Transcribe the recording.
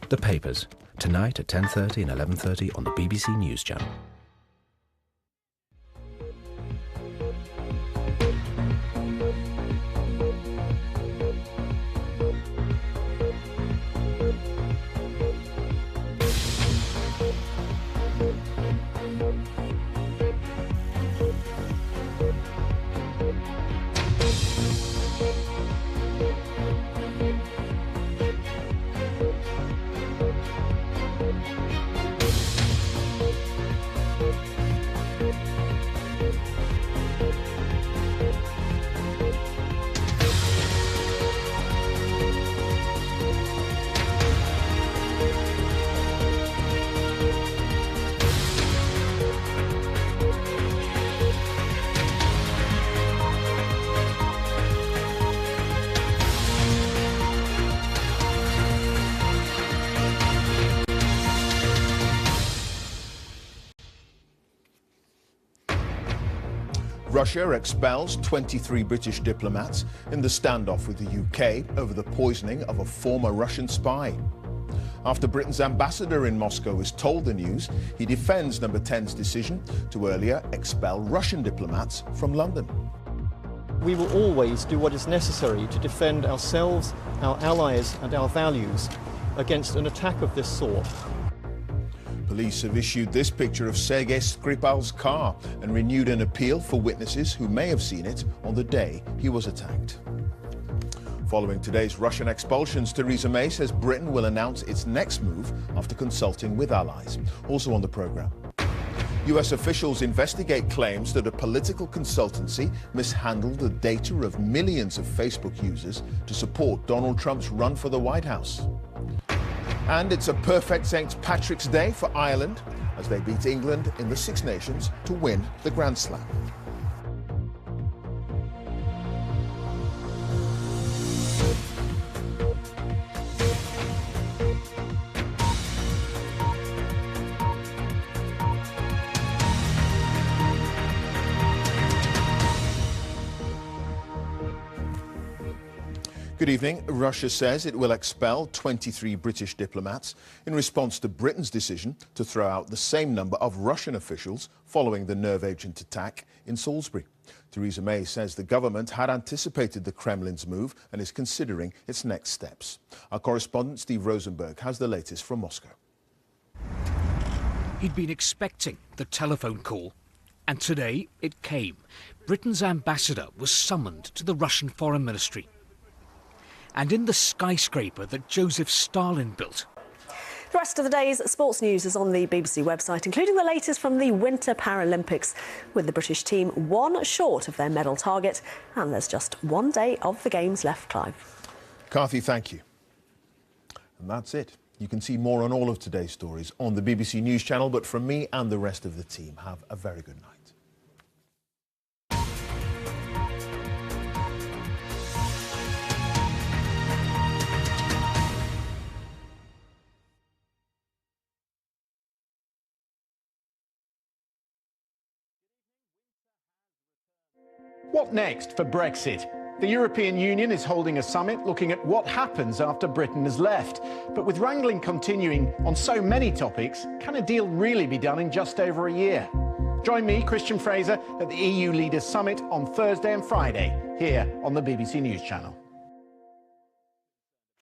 The Papers, tonight at 10:30 and 11:30 on the BBC News Channel. Russia expels 23 British diplomats in the standoff with the UK over the poisoning of a former Russian spy. After Britain's ambassador in Moscow is told the news, he defends Number 10's decision to earlier expel Russian diplomats from London. We will always do what is necessary to defend ourselves, our allies and our values against an attack of this sort. Police have issued this picture of Sergei Skripal's car and renewed an appeal for witnesses who may have seen it on the day he was attacked. Following today's Russian expulsions, Theresa May says Britain will announce its next move after consulting with allies. Also on the programme, US officials investigate claims that a political consultancy mishandled the data of millions of Facebook users to support Donald Trump's run for the White House. And it's a perfect St. Patrick's Day for Ireland as they beat England in the Six Nations to win the Grand Slam. Good evening. Russia says it will expel 23 British diplomats in response to Britain's decision to throw out the same number of Russian officials following the nerve agent attack in Salisbury. Theresa May says the government had anticipated the Kremlin's move and is considering its next steps. Our correspondent Steve Rosenberg has the latest from Moscow. He'd been expecting the telephone call, and today it came. Britain's ambassador was summoned to the Russian Foreign Ministry. And in the skyscraper that Joseph Stalin built. The rest of the day's sports news is on the BBC website, including the latest from the Winter Paralympics, with the British team one short of their medal target. And there's just one day of the Games left, Clive. Carthy, thank you. And that's it. You can see more on all of today's stories on the BBC News Channel, but from me and the rest of the team, have a very good night. What next for Brexit? The European Union is holding a summit looking at what happens after Britain has left. But with wrangling continuing on so many topics, can a deal really be done in just over a year? Join me, Christian Fraser, at the EU Leaders Summit on Thursday and Friday, here on the BBC News Channel.